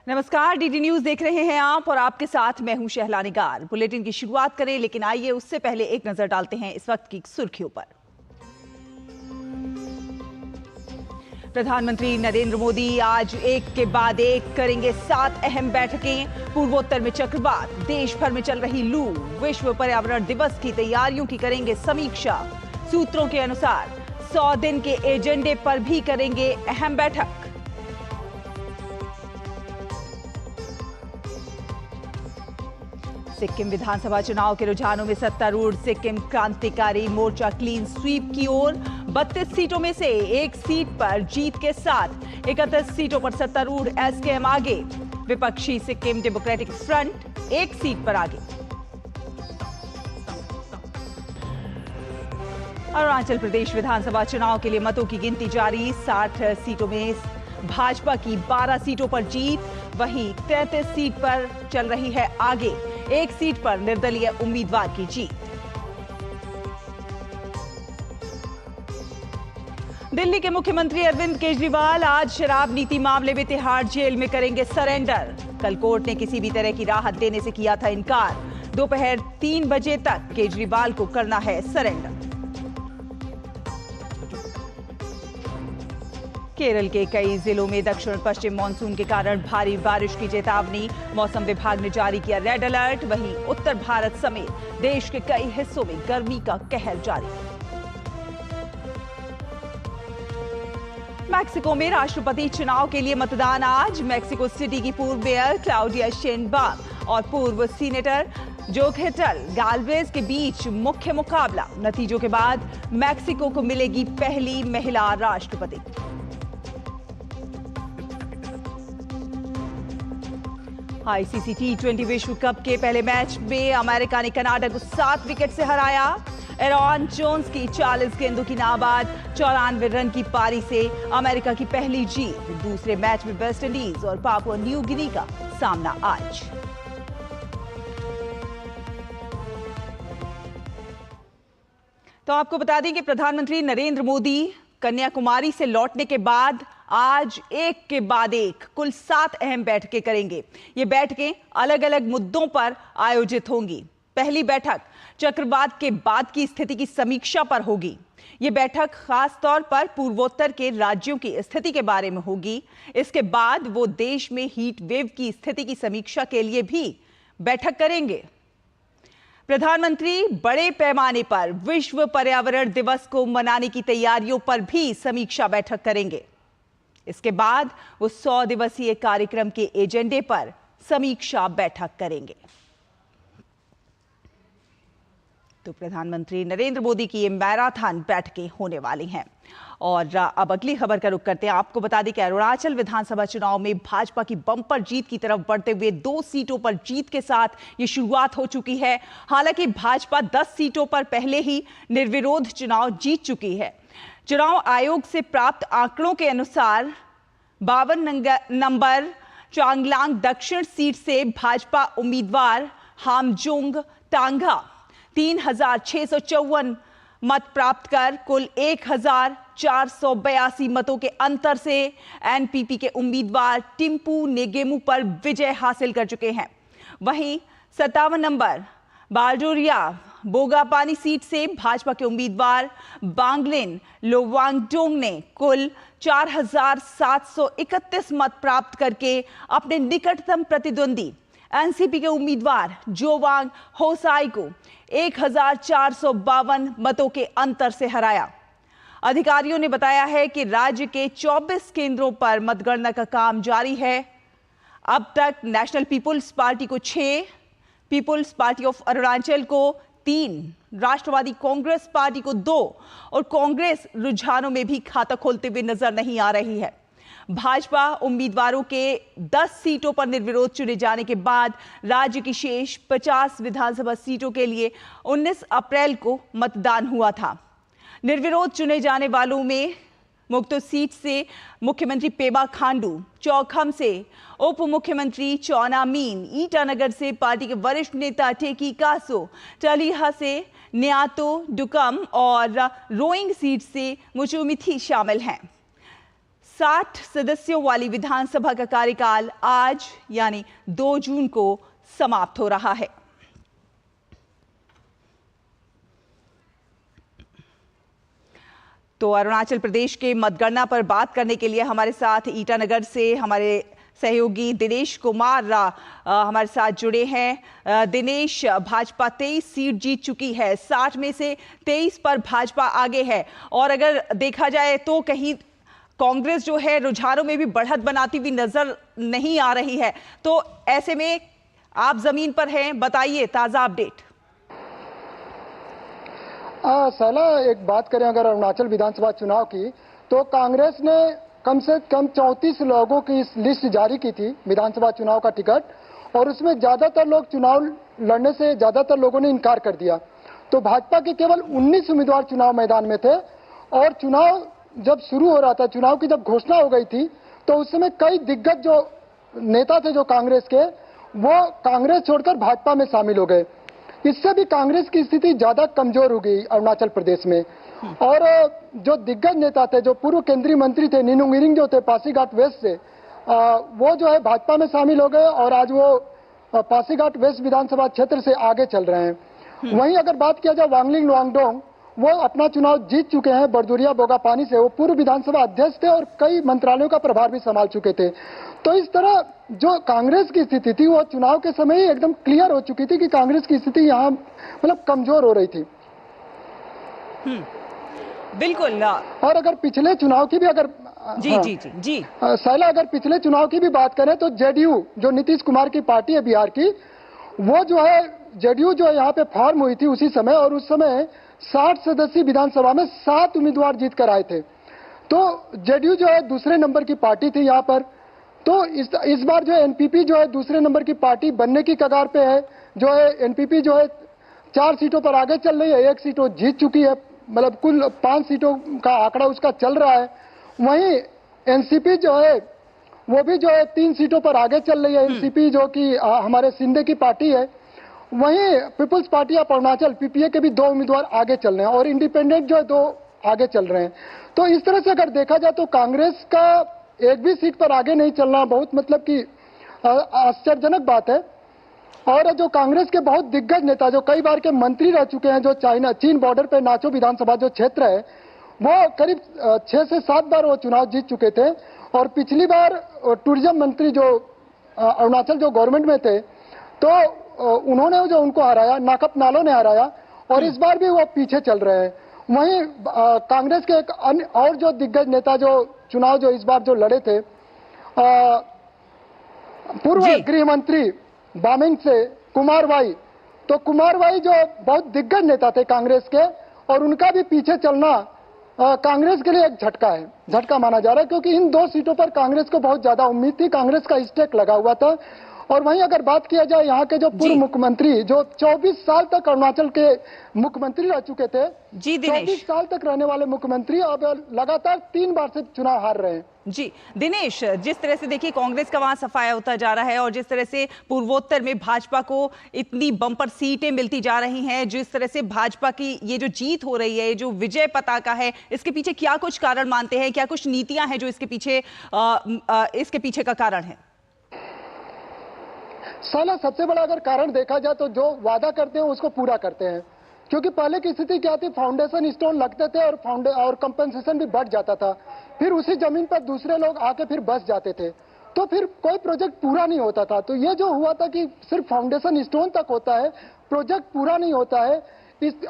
नमस्कार, DD news देख रहे हैं आप और आपके साथ मैं हूं शहला निगार। बुलेटिन की शुरुआत करें, लेकिन आइए उससे पहले एक नजर डालते हैं इस वक्त की सुर्खियों पर। प्रधानमंत्री नरेंद्र मोदी आज एक के बाद एक करेंगे 7 अहम बैठकें। पूर्वोत्तर में चक्रवात, देश भर में चल रही लू, विश्व पर्यावरण दिवस की तैयारियों की करेंगे समीक्षा। सूत्रों के अनुसार 100 दिन के एजेंडे पर भी करेंगे अहम बैठक। सिक्किम विधानसभा चुनाव के रुझानों में सत्तारूढ़ सिक्किम क्रांतिकारी मोर्चा क्लीन स्वीप की ओर। 32 सीटों में से एक सीट पर जीत के साथ 31 सीटों पर सत्तारूढ़ एसकेएम आगे। विपक्षी सिक्किम डेमोक्रेटिक फ्रंट एक सीट पर आगे। अरुणाचल प्रदेश विधानसभा चुनाव के लिए मतों की गिनती जारी। 60 सीटों में भाजपा की 12 सीटों पर जीत, वहीं 33 सीट पर चल रही है आगे। एक सीट पर निर्दलीय उम्मीदवार की जीत। दिल्ली के मुख्यमंत्री अरविंद केजरीवाल आज शराब नीति मामले में तिहाड़ जेल में करेंगे सरेंडर। कल कोर्ट ने किसी भी तरह की राहत देने से किया था इनकार। दोपहर 3 बजे तक केजरीवाल को करना है सरेंडर। केरल के कई जिलों में दक्षिण पश्चिम मानसून के कारण भारी बारिश की चेतावनी। मौसम विभाग ने जारी किया रेड अलर्ट। वहीं उत्तर भारत समेत देश के कई हिस्सों में गर्मी का कहर जारी। मैक्सिको में राष्ट्रपति चुनाव के लिए मतदान आज। मैक्सिको सिटी की पूर्व मेयर क्लाउडिया शेनबाम और पूर्व सीनेटर जोखेटल गाल्वेज के बीच मुख्य मुकाबला। नतीजों के बाद मैक्सिको को मिलेगी पहली महिला राष्ट्रपति। आईसीसी T20 विश्व कप के पहले मैच में अमेरिका ने कनाडा को 7 विकेट से हराया। एरॉन जोन्स की 40 गेंदों की नाबाद 94 रन की पारी से अमेरिका की पहली जीत। दूसरे मैच में वेस्ट इंडीज और पापुआ न्यू गिनी का सामना आज। तो आपको बता दें कि प्रधानमंत्री नरेंद्र मोदी कन्याकुमारी से लौटने के बाद आज एक के बाद एक कुल 7 अहम बैठकें करेंगे। ये बैठकें अलग अलग मुद्दों पर आयोजित होंगी। पहली बैठक चक्रवात के बाद की स्थिति की समीक्षा पर होगी। ये बैठक खास तौर पर पूर्वोत्तर के राज्यों की स्थिति के बारे में होगी। इसके बाद वो देश में हीट वेव की स्थिति की समीक्षा के लिए भी बैठक करेंगे। प्रधानमंत्री बड़े पैमाने पर विश्व पर्यावरण दिवस को मनाने की तैयारियों पर भी समीक्षा बैठक करेंगे। इसके बाद वो 100 दिवसीय कार्यक्रम के एजेंडे पर समीक्षा बैठक करेंगे। तो प्रधानमंत्री नरेंद्र मोदी की ये मैराथन बैठकें होने वाली हैं। और अब अगली खबर का रुख करते हैं। आपको बता दें कि अरुणाचल विधानसभा चुनाव में भाजपा की बम्पर जीत की तरफ बढ़ते हुए 2 सीटों पर जीत के साथ ये शुरुआत हो चुकी है। हालांकि भाजपा 10 सीटों पर पहले ही निर्विरोध चुनाव जीत चुकी है। चुनाव आयोग से प्राप्त आंकड़ों के अनुसार 52 नंबर चांगलांग दक्षिण सीट से भाजपा उम्मीदवार हामजोंग टांगा 3654 मत प्राप्त कर कुल 1482 मतों के अंतर से एनपीपी के उम्मीदवार टिम्पू नेगेमू पर विजय हासिल कर चुके हैं। वहीं 57 नंबर बाल्डोरिया बोगापानी सीट से भाजपा के उम्मीदवार बांगलिन लोवांगडोंग ने कुल 4731 मत प्राप्त करके अपने निकटतम प्रतिद्वंदी एनसीपी के उम्मीदवार जोवांग होसाई को 1452 मतों के अंतर से हराया। अधिकारियों ने बताया है कि राज्य के 24 केंद्रों पर मतगणना का काम जारी है। अब तक नेशनल पीपुल्स पार्टी को 6, पीपुल्स पार्टी ऑफ अरुणाचल को 3, राष्ट्रवादी कांग्रेस पार्टी को 2 और कांग्रेस रुझानों में भी खाता खोलते हुए नजर नहीं आ रही है। भाजपा उम्मीदवारों के 10 सीटों पर निर्विरोध चुने जाने के बाद राज्य की शेष 50 विधानसभा सीटों के लिए 19 अप्रैल को मतदान हुआ था। निर्विरोध चुने जाने वालों में मुक्तो सीट से मुख्यमंत्री पेमा खांडू, चौखम से उप मुख्यमंत्री चौना मीन, ईटानगर से पार्टी के वरिष्ठ नेता टेकी कासो, टलीहा से न्यातो डुकम और रोइंग सीट से मुचुमिथी शामिल हैं। 60 सदस्यों वाली विधानसभा का कार्यकाल आज यानी 2 जून को समाप्त हो रहा है। तो अरुणाचल प्रदेश के मतगणना पर बात करने के लिए हमारे साथ ईटानगर से हमारे सहयोगी दिनेश कुमार हमारे साथ जुड़े हैं। दिनेश, भाजपा 23 सीट जीत चुकी है, 60 में से 23 पर भाजपा आगे है और अगर देखा जाए तो कहीं कांग्रेस जो है रुझानों में भी बढ़त बनाती हुई नजर नहीं आ रही है। तो ऐसे में आप जमीन पर हैं, बताइए ताजा अपडेट। साला एक बात करें अगर अरुणाचल विधानसभा चुनाव की, तो कांग्रेस ने कम से कम 34 लोगों की लिस्ट जारी की थी विधानसभा चुनाव का टिकट, और उसमें ज्यादातर लोग चुनाव लड़ने से ज्यादातर लोगों ने इनकार कर दिया। तो भाजपा के केवल 19 उम्मीदवार चुनाव मैदान में थे और चुनाव जब शुरू हो रहा था, चुनाव की जब घोषणा हो गई थी, तो उस समय कई दिग्गज जो नेता थे जो कांग्रेस के, वो कांग्रेस छोड़कर भाजपा में शामिल हो गए। इससे भी कांग्रेस की स्थिति ज्यादा कमजोर हो गई अरुणाचल प्रदेश में। और जो दिग्गज नेता थे, जो पूर्व केंद्रीय मंत्री थे निनुंग इरिंग जो थे पासीघाट वेस्ट से, वो जो है भाजपा में शामिल हो गए और आज वो पासीघाट वेस्ट विधानसभा क्षेत्र से आगे चल रहे हैं। वहीं अगर बात किया जाए वांगलिंग लोवांगडोंग, वो अपना चुनाव जीत चुके हैं बरदुरिया बोगापानी से। वो पूर्व विधानसभा अध्यक्ष थे और कई मंत्रालयों का प्रभार भी संभाल चुके थे। तो इस तरह जो कांग्रेस की स्थिति थी वो चुनाव के समय ही एकदम क्लियर हो चुकी थी कि कांग्रेस की स्थिति यहाँ मतलब कमजोर हो रही थी। बिल्कुल। और अगर पिछले चुनाव की भी अगर जी शैला, अगर पिछले चुनाव की भी बात करें तो जेडीयू जो नीतीश कुमार की पार्टी है बिहार की, वो जो है जेडीयू जो यहाँ पे फॉर्म हुई थी उसी समय, और उस समय 60 सदस्यीय विधानसभा में 7 उम्मीदवार जीत कर आए थे। तो जेडीयू जो है दूसरे नंबर की पार्टी थी यहाँ पर। तो इस बार जो है एनपीपी जो है दूसरे नंबर की पार्टी बनने की कगार पे है। जो है एनपीपी जो है 4 सीटों पर आगे चल रही है, 1 सीट जीत चुकी है, मतलब कुल 5 सीटों का आंकड़ा उसका चल रहा है। वहीं एनसीपी जो है वो भी जो है 3 सीटों पर आगे चल रही है। एनसीपी जो कि हमारे शिंदे की पार्टी है। वहीं पीपुल्स पार्टी ऑफ अरुणाचल पीपीए के भी 2 उम्मीदवार आगे चल रहे हैं और इंडिपेंडेंट जो है 2 आगे चल रहे हैं। तो इस तरह से अगर देखा जाए तो कांग्रेस का एक भी सीट पर आगे नहीं चलना बहुत मतलब कि आश्चर्यजनक बात है। और जो कांग्रेस के बहुत दिग्गज नेता जो कई बार के मंत्री रह चुके हैं, जो चीन बॉर्डर पे नाचो विधानसभा जो क्षेत्र है, वो करीब 6 से 7 बार वो चुनाव जीत चुके थे। और पिछली बार टूरिज्म मंत्री जो अरुणाचल जो गवर्नमेंट में थे, तो उन्होंने जो उनको हराया, नाकप नालो ने हराया, और इस बार भी वो पीछे चल रहे हैं। वहीं कांग्रेस के एक अन्य और जो दिग्गज नेता जो चुनाव जो इस बार जो लड़े थे, पूर्व गृह मंत्री बामेंग से कुमार वाई, तो कुमार वाई जो बहुत दिग्गज नेता थे कांग्रेस के, और उनका भी पीछे चलना कांग्रेस के लिए एक झटका माना जा रहा है, क्योंकि इन 2 सीटों पर कांग्रेस को बहुत ज्यादा उम्मीद थी, कांग्रेस का स्टेक लगा हुआ था। और वहीं अगर बात किया जाए यहाँ के जो पूर्व मुख्यमंत्री जो 24 साल तक अरुणाचल के मुख्यमंत्री रह चुके थे, 24 साल तक रहने वाले मुख्यमंत्री अब लगातार 3 बार से चुनाव हार रहे हैं। जी दिनेश, जिस तरह से देखिए कांग्रेस का वहां सफाया होता जा रहा है और जिस तरह से पूर्वोत्तर में भाजपा को इतनी बम्पर सीटें मिलती जा रही हैं, जिस तरह से भाजपा की ये जो जीत हो रही है, जो विजय पताका है, इसके पीछे क्या कुछ कारण मानते हैं? क्या कुछ नीतियां हैं जो इसके पीछे का कारण है? साला सबसे बड़ा अगर कारण देखा जाए तो जो वादा करते हैं उसको पूरा करते हैं। क्योंकि पहले की स्थिति क्या थी, फाउंडेशन स्टोन लगते थे और कंपनसेशन भी बढ़ जाता था, फिर उसी जमीन पर दूसरे लोग आके फिर बस जाते थे, तो फिर कोई प्रोजेक्ट पूरा नहीं होता था। तो ये जो हुआ था कि सिर्फ फाउंडेशन स्टोन तक होता है, प्रोजेक्ट पूरा नहीं होता है।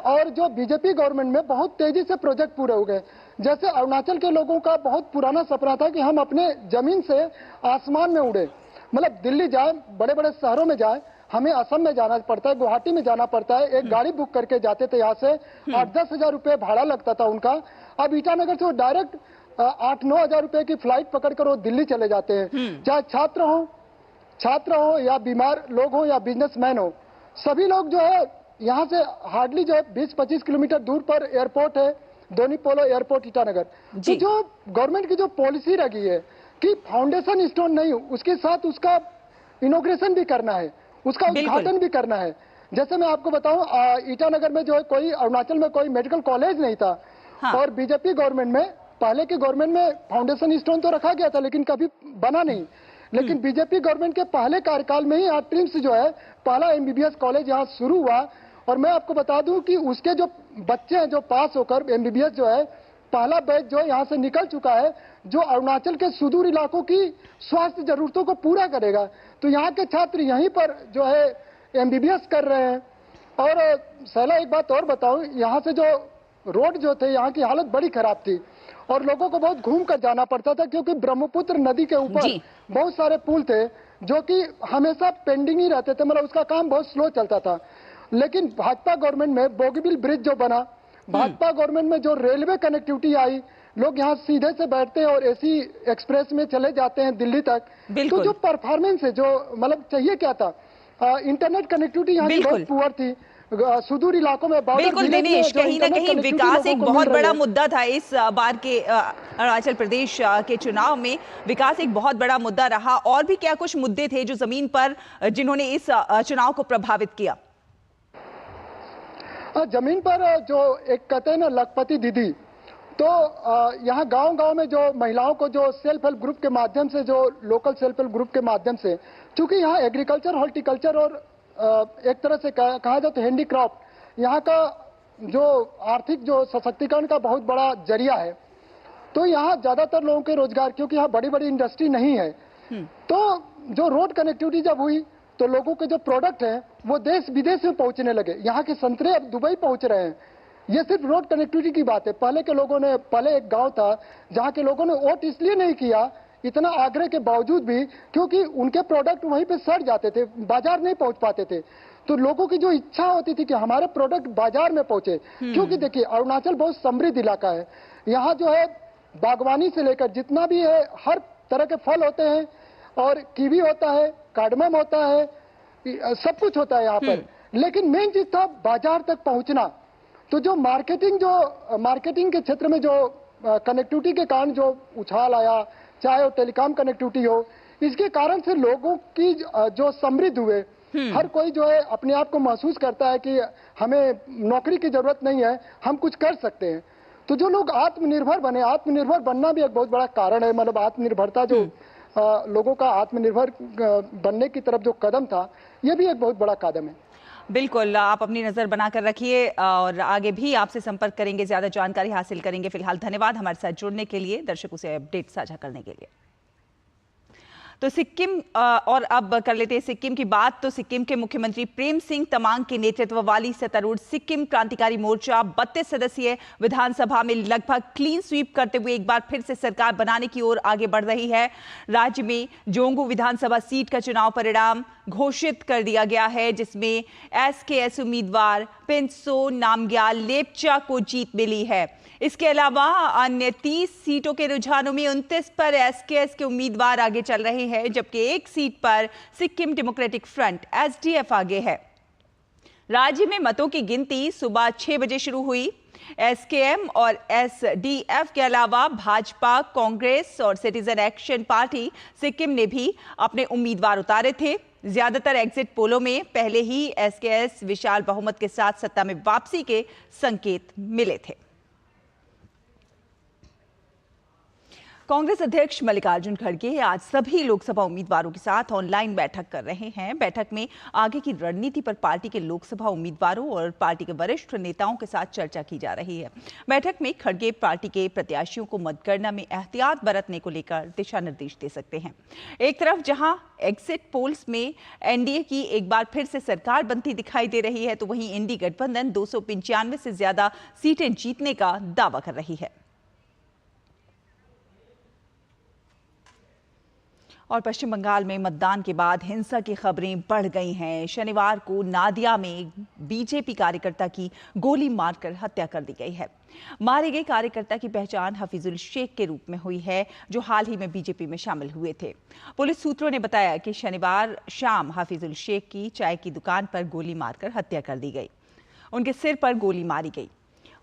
और जो बीजेपी गवर्नमेंट में बहुत तेजी से प्रोजेक्ट पूरे हो गए। जैसे अरुणाचल के लोगों का बहुत पुराना सपना था कि हम अपने जमीन से आसमान में उड़े, मतलब दिल्ली जाए, बड़े बड़े शहरों में जाए, हमें असम में जाना पड़ता है, गुवाहाटी में जाना पड़ता है, एक गाड़ी बुक करके जाते थे, यहाँ से 8-10 हजार रुपये भाड़ा लगता था उनका। अब ईटानगर से वो डायरेक्ट 8-9 हजार रुपये की फ्लाइट पकड़कर वो दिल्ली चले जाते हैं। चाहे छात्र हो या बीमार लोग हो या बिजनेसमैन हो, सभी लोग जो है यहाँ से हार्डली जो है 20-25 किलोमीटर दूर पर एयरपोर्ट है, दोनीपोलो एयरपोर्ट ईटानगर। तो जो गवर्नमेंट की जो पॉलिसी रही है कि फाउंडेशन स्टोन नहीं, उसके साथ उसका इनॉग्रेशन भी करना है, उसका उद्घाटन भी करना है। जैसे मैं आपको बताऊं, ईटानगर में जो है कोई अरुणाचल में कोई मेडिकल कॉलेज नहीं था, और बीजेपी गवर्नमेंट में पहले की गवर्नमेंट में फाउंडेशन स्टोन तो रखा गया था लेकिन कभी बना नहीं। लेकिन बीजेपी गवर्नमेंट के पहले कार्यकाल में ही यहाँ ट्रिम्स जो है पहला एमबीबीएस कॉलेज यहाँ शुरू हुआ। और मैं आपको बता दूं कि उसके जो बच्चे हैं जो पास होकर एमबीबीएस जो है पहला बैच जो है यहाँ से निकल चुका है, जो अरुणाचल के सुदूर इलाकों की स्वास्थ्य जरूरतों को पूरा करेगा। तो यहाँ के छात्र यहीं पर जो है एमबीबीएस कर रहे हैं। और सैला एक बात और बताऊं, यहाँ से जो रोड जो थे यहाँ की हालत बड़ी खराब थी और लोगों को बहुत घूम कर जाना पड़ता था, क्योंकि ब्रह्मपुत्र नदी के ऊपर बहुत सारे पुल थे जो कि हमेशा पेंडिंग ही रहते थे, मतलब उसका काम बहुत स्लो चलता था। लेकिन भाजपा गवर्नमेंट में बोगीबिल ब्रिज जो बना, भाजपा गवर्नमेंट में जो रेलवे कनेक्टिविटी आई, लोग यहाँ सीधे से बैठते हैं और एसी एक्सप्रेस में चले जाते हैं दिल्ली तक। तो जो परफॉर्मेंस है, जो मतलब चाहिए क्या था, इंटरनेट कनेक्टिविटी यहाँ की बहुत पुअर थी, सुदूर इलाकों में। बिल्कुल दिनेश, कहीं ना कहीं विकास एक बहुत बड़ा मुद्दा था इस बार के अरुणाचल प्रदेश के चुनाव में। विकास एक बहुत बड़ा मुद्दा रहा। और भी क्या कुछ मुद्दे थे जो जमीन पर जिन्होंने इस चुनाव को प्रभावित किया? जमीन पर जो एक कहते हैं ना लखपति दीदी, तो यहाँ गांव-गांव में जो महिलाओं को जो सेल्फ हेल्प ग्रुप के माध्यम से, जो लोकल सेल्फ हेल्प ग्रुप के माध्यम से, चूंकि यहाँ एग्रीकल्चर, हॉर्टिकल्चर और एक तरह से कहा जाए तो हैंडीक्राफ्ट यहाँ का जो आर्थिक जो सशक्तिकरण का बहुत बड़ा जरिया है। तो यहाँ ज्यादातर लोगों के रोजगार, क्योंकि यहाँ बड़ी बड़ी इंडस्ट्री नहीं है, तो जो रोड कनेक्टिविटी जब हुई तो लोगों के जो प्रोडक्ट हैं वो देश विदेश में पहुंचने लगे। यहाँ के संतरे अब दुबई पहुंच रहे हैं। ये सिर्फ रोड कनेक्टिविटी की बात है। पहले के लोगों ने, पहले एक गांव था जहाँ के लोगों ने वोट इसलिए नहीं किया, इतना आग्रह के बावजूद भी, क्योंकि उनके प्रोडक्ट वहीं पे सड़ जाते थे, बाजार नहीं पहुंच पाते थे। तो लोगों की जो इच्छा होती थी कि हमारे प्रोडक्ट बाजार में पहुंचे, क्योंकि देखिए अरुणाचल बहुत समृद्ध इलाका है। यहाँ जो है बागवानी से लेकर जितना भी है हर तरह के फल होते हैं, और कीवी होता है, कार्डमम होता है, सब कुछ होता है यहाँ पर। लेकिन मेन चीज था बाजार तक पहुंचना। तो जो मार्केटिंग के क्षेत्र में जो कनेक्टिविटी के कारण जो उछाल आया, चाहे वो टेलीकॉम कनेक्टिविटी हो, इसके कारण से लोगों की जो समृद्ध हुए, हर कोई जो है अपने आप को महसूस करता है कि हमें नौकरी की जरूरत नहीं है, हम कुछ कर सकते हैं। तो जो लोग आत्मनिर्भर बने, आत्मनिर्भर बनना भी एक बहुत बड़ा कारण है। मतलब आत्मनिर्भरता जो लोगों का आत्मनिर्भर बनने की तरफ जो कदम था, ये भी एक बहुत बड़ा कदम है। बिल्कुल, आप अपनी नजर बनाकर रखिए और आगे भी आपसे संपर्क करेंगे, ज्यादा जानकारी हासिल करेंगे। फिलहाल धन्यवाद हमारे साथ जुड़ने के लिए, दर्शकों से अपडेट साझा करने के लिए। तो सिक्किम और अब कर लेते हैं सिक्किम की बात। तो सिक्किम के मुख्यमंत्री प्रेम सिंह तमांग के नेतृत्व वाली सत्तारूढ़ सिक्किम क्रांतिकारी मोर्चा 32 सदस्यीय विधानसभा में लगभग क्लीन स्वीप करते हुए एक बार फिर से सरकार बनाने की ओर आगे बढ़ रही है। राज्य में जोंगू विधानसभा सीट का चुनाव परिणाम घोषित कर दिया गया है, जिसमें एसकेएस उम्मीदवार पिंटसो नामग्याल लेप्चा को जीत मिली है। इसके अलावा अन्य 30 सीटों के रुझानों में 29 पर एसकेएस के उम्मीदवार आगे चल रहे हैं, जबकि एक सीट पर सिक्किम डेमोक्रेटिक फ्रंट एसडीएफ आगे है। राज्य में मतों की गिनती सुबह 6 बजे शुरू हुई। एसकेएम और एसडीएफ के अलावा भाजपा, कांग्रेस और सिटीजन एक्शन पार्टी सिक्किम ने भी अपने उम्मीदवार उतारे थे। ज्यादातर एग्जिट पोलों में पहले ही एसकेएस विशाल बहुमत के साथ सत्ता में वापसी के संकेत मिले थे। कांग्रेस अध्यक्ष मल्लिकार्जुन खड़गे आज सभी लोकसभा उम्मीदवारों के साथ ऑनलाइन बैठक कर रहे हैं। बैठक में आगे की रणनीति पर पार्टी के लोकसभा उम्मीदवारों और पार्टी के वरिष्ठ नेताओं के साथ चर्चा की जा रही है। बैठक में खड़गे पार्टी के प्रत्याशियों को मतगणना में एहतियात बरतने को लेकर दिशा निर्देश दे सकते हैं। एक तरफ जहां एग्जिट पोल्स में एनडीए की एक बार फिर से सरकार बनती दिखाई दे रही है, तो वहीं इंडी गठबंधन 295 से ज्यादा सीटें जीतने का दावा कर रही है। और पश्चिम बंगाल में मतदान के बाद हिंसा की खबरें बढ़ गई हैं। शनिवार को नादिया में बीजेपी कार्यकर्ता की गोली मारकर हत्या कर दी गई है। मारे गए कार्यकर्ता की पहचान हफीजुल शेख के रूप में हुई है, जो हाल ही में बीजेपी में शामिल हुए थे। पुलिस सूत्रों ने बताया कि शनिवार शाम हफीजुल शेख की चाय की दुकान पर गोली मारकर हत्या कर दी गई। उनके सिर पर गोली मारी गई।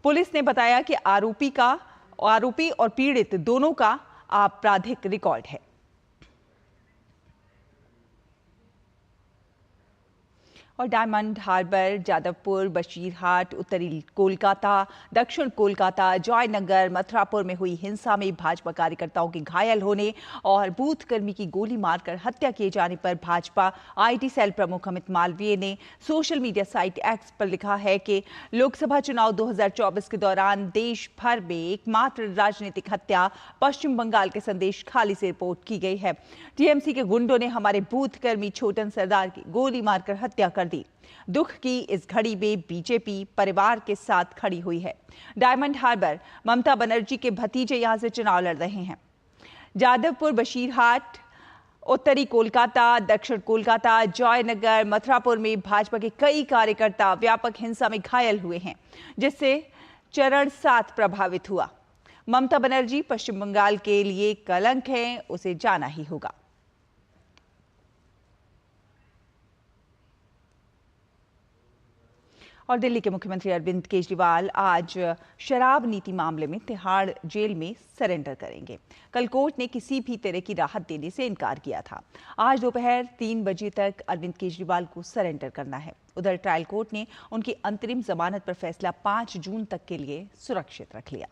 पुलिस ने बताया कि आरोपी और पीड़ित दोनों का आपराधिक रिकॉर्ड है। और डायमंड हार्बर, जादवपुर, बशीरहाट, उत्तरी कोलकाता, दक्षिण कोलकाता, जयनगर, मथुरापुर में हुई हिंसा में भाजपा कार्यकर्ताओं के घायल होने और बूथ कर्मी की गोली मारकर हत्या किए जाने पर भाजपा आईटी सेल प्रमुख अमित मालवीय ने सोशल मीडिया साइट एक्स पर लिखा है कि लोकसभा चुनाव 2024 के दौरान देश भर में एकमात्र राजनीतिक हत्या पश्चिम बंगाल के संदेश खाली से रिपोर्ट की गई है। टीएमसी के गुंडों ने हमारे बूथ कर्मी छोटन सरदार की गोली मारकर हत्या कर दी। दुख की इस घड़ी में बीजेपी परिवार के साथ खड़ी हुई है। डायमंड हार्बर, ममता बनर्जी के भतीजे यहां से चुनाव लड़ रहे हैं। जादवपुर, बशीरहाट, उत्तरी कोलकाता, दक्षिण कोलकाता, जयनगर, मथुरापुर में भाजपा के कई कार्यकर्ता व्यापक हिंसा में घायल हुए हैं, जिससे चरण 7 प्रभावित हुआ। ममता बनर्जी पश्चिम बंगाल के लिए कलंक है, उसे जाना ही होगा। और दिल्ली के मुख्यमंत्री अरविंद केजरीवाल आज शराब नीति मामले में तिहाड़ जेल में सरेंडर करेंगे। कल कोर्ट ने किसी भी तरह की राहत देने से इनकार किया था। आज दोपहर 3 बजे तक अरविंद केजरीवाल को सरेंडर करना है। उधर ट्रायल कोर्ट ने उनकी अंतरिम जमानत पर फैसला 5 जून तक के लिए सुरक्षित रख लिया।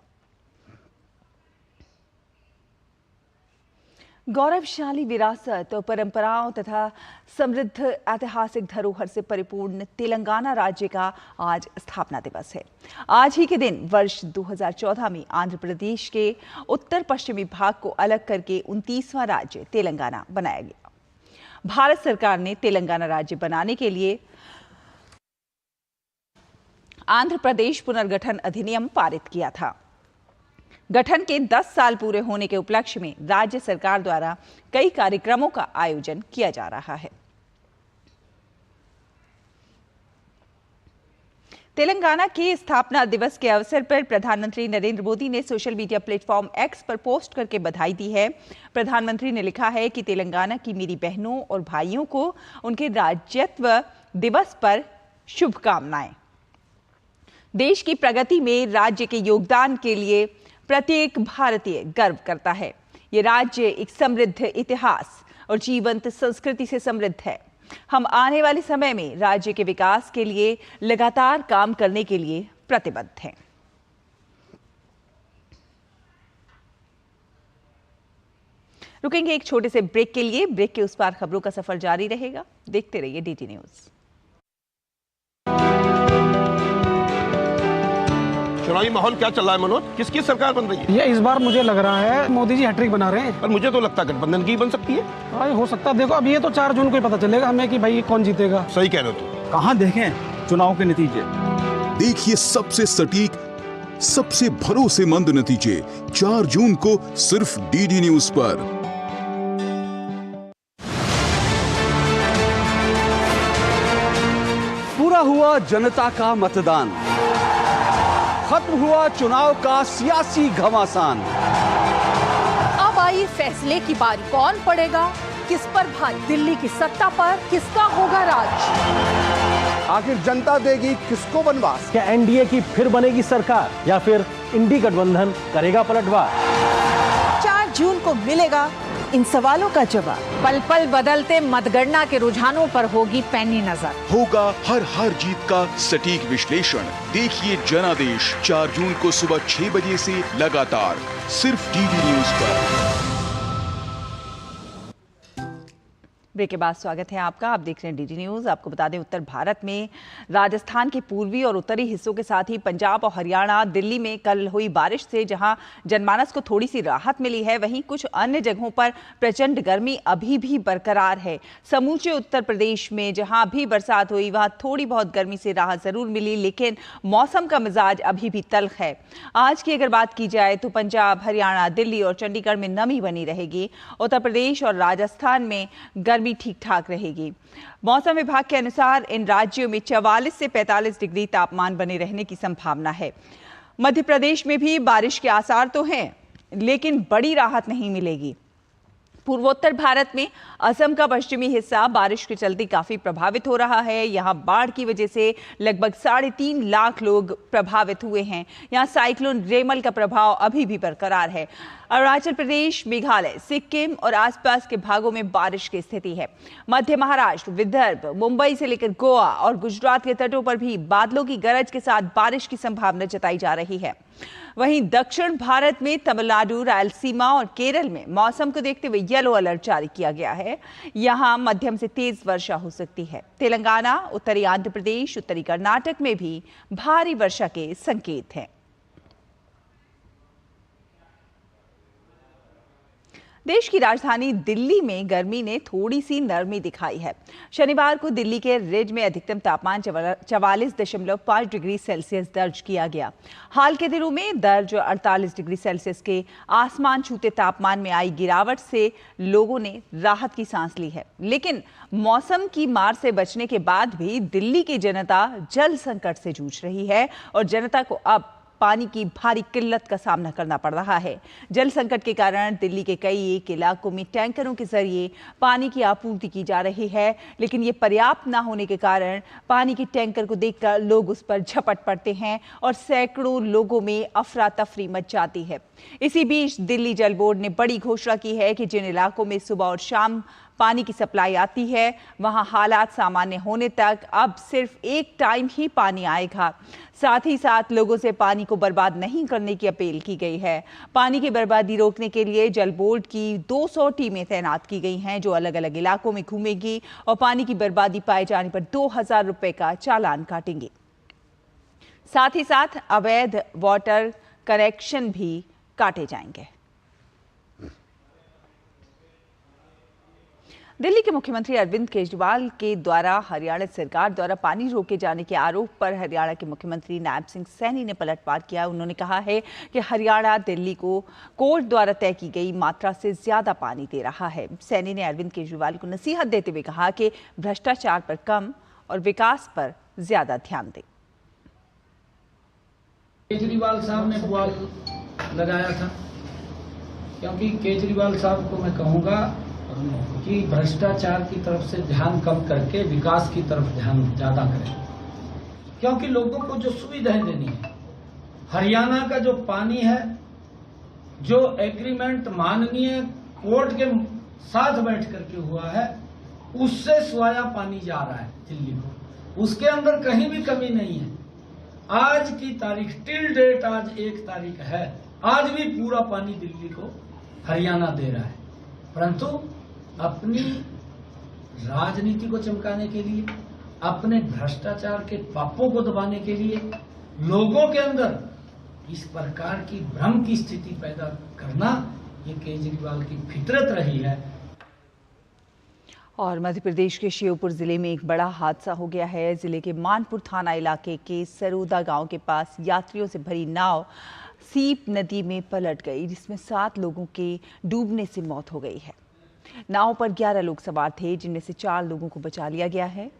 गौरवशाली विरासत और परंपराओं तथा समृद्ध ऐतिहासिक धरोहर से परिपूर्ण तेलंगाना राज्य का आज स्थापना दिवस है। आज ही के दिन वर्ष 2014 में आंध्र प्रदेश के उत्तर पश्चिमी भाग को अलग करके 29वां राज्य तेलंगाना बनाया गया। भारत सरकार ने तेलंगाना राज्य बनाने के लिए आंध्र प्रदेश पुनर्गठन अधिनियम पारित किया था। गठन के 10 साल पूरे होने के उपलक्ष्य में राज्य सरकार द्वारा कई कार्यक्रमों का आयोजन किया जा रहा है। तेलंगाना के स्थापना दिवस के अवसर पर प्रधानमंत्री नरेंद्र मोदी ने सोशल मीडिया प्लेटफॉर्म एक्स पर पोस्ट करके बधाई दी है। प्रधानमंत्री ने लिखा है कि तेलंगाना की मेरी बहनों और भाइयों को उनके राज्यत्व दिवस पर शुभकामनाएं। देश की प्रगति में राज्य के योगदान के लिए प्रत्येक भारतीय गर्व करता है। ये राज्य एक समृद्ध इतिहास और जीवंत संस्कृति से समृद्ध है। हम आने वाले समय में राज्य के विकास के लिए लगातार काम करने के लिए प्रतिबद्ध हैं। रुकेंगे एक छोटे से ब्रेक के लिए। ब्रेक के उस पार खबरों का सफर जारी रहेगा। देखते रहिए डीटी न्यूज। चुनावी माहौल क्या चल रहा है मनोज? किसकी सरकार बन रही है? ये इस बार मुझे लग रहा है मोदी जी हैट्रिक बना रहे हैं। पर मुझे तो लगता है गठबंधन की बन सकती है। हाँ, हो सकता है। देखो अब ये तो 4 जून को ही पता चलेगा हमें कि भाई कौन जीतेगा। सही कह रहे हो तुम। कहाँ देखें चुनाव के नतीजे? देखिए सबसे सटीक, सबसे भरोसेमंद नतीजे 4 जून को सिर्फ डीडी न्यूज पर। पूरा हुआ जनता का मतदान, खत्म हुआ चुनाव का सियासी घमासान। अब आई फैसले की बारी, कौन पड़ेगा किस पर भारी? दिल्ली की सत्ता पर किसका होगा राज? आखिर जनता देगी किसको वनवास? क्या एनडीए की फिर बनेगी सरकार या फिर इंडी गठबंधन करेगा पलटवार? 4 जून को मिलेगा इन सवालों का जवाब। पल पल बदलते मतगणना के रुझानों पर होगी पैनी नजर। होगा हर जीत का सटीक विश्लेषण। देखिए जनादेश 4 जून को सुबह 6 बजे से लगातार सिर्फ डीडी न्यूज पर। ब्रेक के बाद स्वागत है आपका। आप देख रहे हैं डीडी न्यूज। आपको बता दें, उत्तर भारत में राजस्थान के पूर्वी और उत्तरी हिस्सों के साथ ही पंजाब और हरियाणा, दिल्ली में कल हुई बारिश से जहां जनमानस को थोड़ी सी राहत मिली है, वहीं कुछ अन्य जगहों पर प्रचंड गर्मी अभी भी बरकरार है। समूचे उत्तर प्रदेश में जहां भी बरसात हुई वहां थोड़ी बहुत गर्मी से राहत जरूर मिली, लेकिन मौसम का मिजाज अभी भी तल्ख है। आज की अगर बात की जाए तो पंजाब, हरियाणा, दिल्ली और चंडीगढ़ में नमी बनी रहेगी। उत्तर प्रदेश और राजस्थान में गर्मी ठीक ठाक रहेगी। मौसम विभाग के अनुसार इन राज्यों में 44 से 45 डिग्री तापमान बने रहने की संभावना है। मध्य प्रदेश में भी बारिश के आसार तो हैं, लेकिन बड़ी राहत नहीं मिलेगी। पूर्वोत्तर भारत में असम का पश्चिमी हिस्सा बारिश के चलते काफी प्रभावित हो रहा है। यहां बाढ़ की वजह से लगभग 3.5 लाख लोग प्रभावित हुए हैं। यहां साइक्लोन रेमल का प्रभाव अभी भी बरकरार है। अरुणाचल प्रदेश, मेघालय, सिक्किम और आसपास के भागों में बारिश की स्थिति है। मध्य महाराष्ट्र, विदर्भ, मुंबई से लेकर गोवा और गुजरात के तटों पर भी बादलों की गरज के साथ बारिश की संभावना जताई जा रही है। वहीं दक्षिण भारत में तमिलनाडु, रायलसीमा और केरल में मौसम को देखते हुए येलो अलर्ट जारी किया गया है। यहां मध्यम से तेज वर्षा हो सकती है। तेलंगाना, उत्तरी आंध्र प्रदेश, उत्तरी कर्नाटक में भी भारी वर्षा के संकेत हैं। देश की राजधानी दिल्ली में गर्मी ने थोड़ी सी नरमी दिखाई है। शनिवार को दिल्ली के रिज में अधिकतम तापमान 44.5 डिग्री सेल्सियस दर्ज किया गया। हाल के दिनों में दर्ज 48 डिग्री सेल्सियस के आसमान छूते तापमान में आई गिरावट से लोगों ने राहत की सांस ली है। लेकिन मौसम की मार से बचने के बाद भी दिल्ली की जनता जल संकट से जूझ रही है और जनता को अब पानी की भारी किल्लत का सामना करना पड़ रहा है। जल संकट के कारण दिल्ली के कई एक इलाकों में टैंकरों के जरिए पानी की आपूर्ति की जा रही है, लेकिन ये पर्याप्त न होने के कारण पानी के टैंकर को देखकर लोग उस पर झपट पड़ते हैं और सैकड़ों लोगों में अफरा तफरी मच जाती है। इसी बीच दिल्ली जल बोर्ड ने बड़ी घोषणा की है कि जिन इलाकों में सुबह और शाम पानी की सप्लाई आती है वहां हालात सामान्य होने तक अब सिर्फ एक टाइम ही पानी आएगा। साथ ही साथ लोगों से पानी को बर्बाद नहीं करने की अपील की गई है। पानी की बर्बादी रोकने के लिए जल बोर्ड की 200 टीमें तैनात की गई हैं जो अलग अलग इलाकों में घूमेंगी और पानी की बर्बादी पाए जाने पर 2000 रुपए का चालान काटेंगे। साथ ही साथ अवैध वाटर कनेक्शन भी काटे जाएंगे। दिल्ली के मुख्यमंत्री अरविंद केजरीवाल के द्वारा हरियाणा सरकार द्वारा पानी रोके जाने के आरोप पर हरियाणा के मुख्यमंत्री नायब सिंह सैनी ने पलटवार किया। उन्होंने कहा है कि हरियाणा दिल्ली को कोर्ट द्वारा तय की गई मात्रा से ज्यादा पानी दे रहा है। सैनी ने अरविंद केजरीवाल को नसीहत देते हुए कहा कि भ्रष्टाचार पर कम और विकास पर ज्यादा ध्यान दें। केजरीवाल साहब ने बुआल लगाया था, क्योंकि केजरीवाल साहब को मैं कहूँगा कि भ्रष्टाचार की तरफ से ध्यान कम करके विकास की तरफ ध्यान ज्यादा करें, क्योंकि लोगों को जो सुविधाएं देनी है, हरियाणा का जो पानी है, जो एग्रीमेंट माननीय कोर्ट के साथ बैठ करके हुआ है, उससे स्वाया पानी जा रहा है दिल्ली को, उसके अंदर कहीं भी कमी नहीं है। आज की तारीख टिल डेट आज 1 तारीख है, आज भी पूरा पानी दिल्ली को हरियाणा दे रहा है, परंतु अपनी राजनीति को चमकाने के लिए, अपने भ्रष्टाचार के पापों को दबाने के लिए लोगों के अंदर इस प्रकार की भ्रम की स्थिति पैदा करना, ये केजरीवाल की फितरत रही है। और मध्य प्रदेश के श्योपुर जिले में एक बड़ा हादसा हो गया है। जिले के मानपुर थाना इलाके के सरोदा गांव के पास यात्रियों से भरी नाव सीप नदी में पलट गई, जिसमें 7 लोगों के डूबने से मौत हो गई है। नाव पर 11 लोग सवार थे, जिनमें से 4 लोगों को बचा लिया गया है।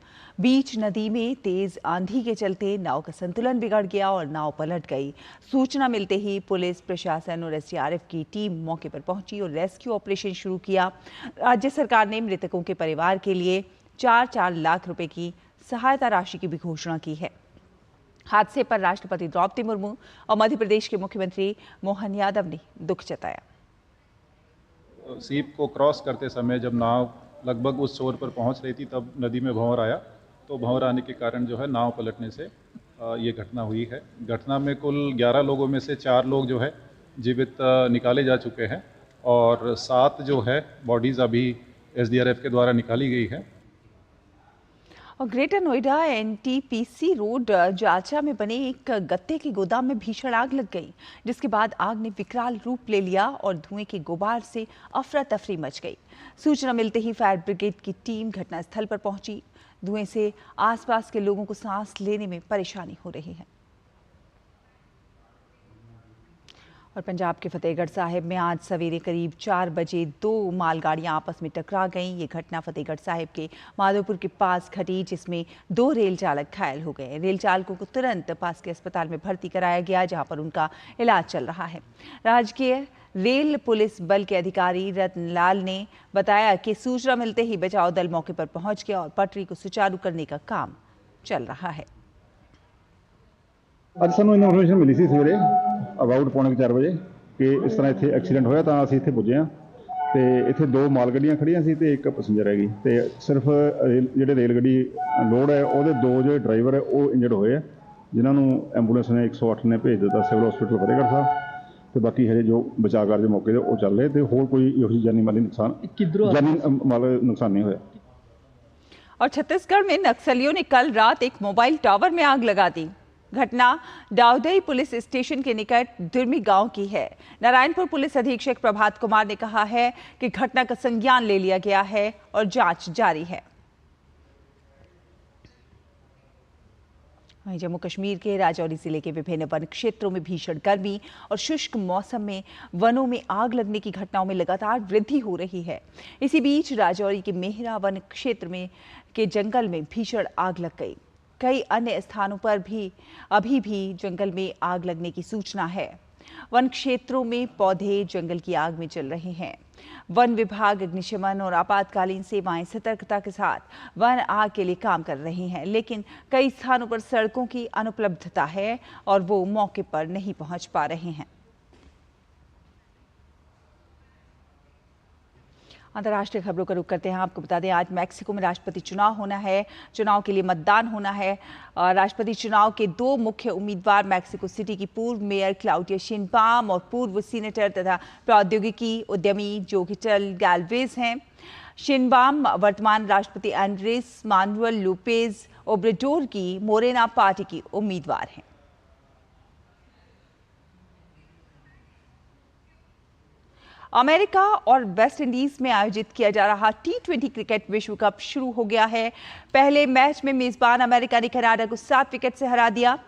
बीच नदी में तेज आंधी के चलते नाव का संतुलन बिगड़ गया और नाव पलट गई। सूचना मिलते ही पुलिस प्रशासन और एसडीआरएफ की टीम मौके पर पहुंची और रेस्क्यू ऑपरेशन शुरू किया। राज्य सरकार ने मृतकों के परिवार के लिए 4-4 लाख रुपए की सहायता राशि की भी घोषणा की है। हादसे पर राष्ट्रपति द्रौपदी मुर्मू और मध्य प्रदेश के मुख्यमंत्री मोहन यादव ने दुख जताया। सीप को क्रॉस करते समय जब नाव लगभग उस छोर पर पहुंच रही थी, तब नदी में भंवर आया, तो भंवर आने के कारण जो है नाव पलटने से ये घटना हुई है। घटना में कुल 11 लोगों में से 4 लोग जो है जीवित निकाले जा चुके हैं और 7 जो है बॉडीज अभी एसडीआरएफ के द्वारा निकाली गई है। और ग्रेटर नोएडा एनटीपीसी रोड जाचा में बने एक गत्ते के गोदाम में भीषण आग लग गई, जिसके बाद आग ने विकराल रूप ले लिया और धुएं के गुबार से अफरा तफरी मच गई। सूचना मिलते ही फायर ब्रिगेड की टीम घटनास्थल पर पहुंची। धुएं से आसपास के लोगों को सांस लेने में परेशानी हो रही है। और पंजाब के फतेहगढ़ साहिब में आज सवेरे करीब 4 बजे 2 मालगाड़ियां आपस में टकरा गईं। ये घटना फतेहगढ़ साहिब के माधोपुर के पास घटी, जिसमें 2 रेल चालक घायल हो गए। रेल चालकों को तुरंत पास के अस्पताल में भर्ती कराया गया, जहां पर उनका इलाज चल रहा है। राजकीय रेल पुलिस बल के अधिकारी रतनलाल ने बताया कि सूचना मिलते ही बचाव दल मौके पर पहुंच गया और पटरी को सुचारू करने का काम चल रहा है। ਅੱਜ ਸਾਨੂੰ ਇਨਫੋਰਮੇਸ਼ਨ ਮਿਲੀ ਸੀ ਸਵੇਰੇ ਅਬਾਊਟ 3:45 ਵਜੇ ਕਿ ਇਸ ਤਰ੍ਹਾਂ ਇੱਥੇ ਐਕਸੀਡੈਂਟ ਹੋਇਆ ਤਾਂ ਅਸੀਂ ਇੱਥੇ ਪੁੱਜੇ ਹਾਂ ਤੇ ਇੱਥੇ 2 ਮਾਲ ਗੱਡੀਆਂ ਖੜੀਆਂ ਸੀ ਤੇ 1 ਪੈਸੇਂਜਰ ਹੈਗੀ ਤੇ ਸਿਰਫ ਜਿਹੜੇ ਰੇਲ ਗੱਡੀ ਲੋਡ ਹੈ ਉਹਦੇ 2 ਜਿਹੜੇ ਡਰਾਈਵਰ ਹੈ ਉਹ ਇੰਜਰਡ ਹੋਏ ਆ ਜਿਨ੍ਹਾਂ ਨੂੰ ਐਂਬੂਲੈਂਸ ਨੇ 108 ਨੇ ਭੇਜ ਦਿੱਤਾ ਸਿਵਲ ਹਸਪੀਟਲ ਫਤਿਹਗੜ੍ਹ ਸਾਹਿਬ ਤੇ ਬਾਕੀ ਹਜੇ ਜੋ ਬਚਾਅ ਕਾਰਜ ਮੌਕੇ ਤੇ ਉਹ ਚੱਲ ਰਹੇ ਤੇ ਹੋਰ ਕੋਈ ਇਹੋ ਜਿਹੀ ਜਾਨੀ ਮਾਲੀ नुकसान नहीं होया। और छत्तीसगढ़ में नक्सलियों ने कल रात एक मोबाइल टावर में आग लगा दी। घटना दाउदई पुलिस स्टेशन के निकट दुर्मी गांव की है। नारायणपुर पुलिस अधीक्षक प्रभात कुमार ने कहा है कि घटना का संज्ञान ले लिया गया है और जांच जारी है। वहीं जम्मू कश्मीर के राजौरी जिले के विभिन्न वन क्षेत्रों में भीषण गर्मी और शुष्क मौसम में वनों में आग लगने की घटनाओं में लगातार वृद्धि हो रही है। इसी बीच राजौरी के मेहरा वन क्षेत्र में के जंगल में भीषण आग लग गई। कई अन्य स्थानों पर भी अभी भी जंगल में आग लगने की सूचना है। वन क्षेत्रों में पौधे जंगल की आग में जल रहे हैं। वन विभाग, अग्निशमन और आपातकालीन सेवाएं सतर्कता के साथ वन आग के लिए काम कर रही हैं, लेकिन कई स्थानों पर सड़कों की अनुपलब्धता है और वो मौके पर नहीं पहुंच पा रहे हैं। अंतर्राष्ट्रीय खबरों का रुख करते हैं। आपको बता दें, आज मैक्सिको में राष्ट्रपति चुनाव होना है। चुनाव के लिए मतदान होना है। राष्ट्रपति चुनाव के 2 मुख्य उम्मीदवार मैक्सिको सिटी की पूर्व मेयर क्लाउडिया शेनबाम और पूर्व सीनेटर तथा प्रौद्योगिकी उद्यमी जोगिटल गैल्वेज हैं। शेनबाम वर्तमान राष्ट्रपति एंड्रेस मानुएल लोपेज ओब्रेडोर की मोरेना पार्टी की उम्मीदवार हैं। अमेरिका और वेस्ट इंडीज में आयोजित किया जा रहा T20 क्रिकेट विश्व कप शुरू हो गया है। पहले मैच में मेजबान अमेरिका ने कनाडा को 7 विकेट से हरा दिया।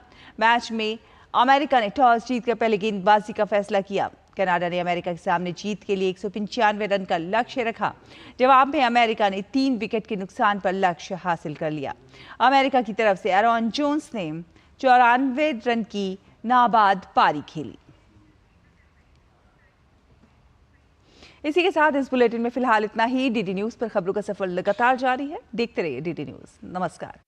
मैच में अमेरिका ने टॉस जीतकर पहले गेंदबाजी का फैसला किया। कनाडा ने अमेरिका के सामने जीत के लिए 195 रन का लक्ष्य रखा। जवाब में अमेरिका ने 3 विकेट के नुकसान पर लक्ष्य हासिल कर लिया। अमेरिका की तरफ से एरॉन जोन्स ने 94 रन की नाबाद पारी खेली। इसी के साथ इस बुलेटिन में फिलहाल इतना ही। डीडी न्यूज पर खबरों का सफर लगातार जारी है। देखते रहिए डीडी न्यूज। नमस्कार।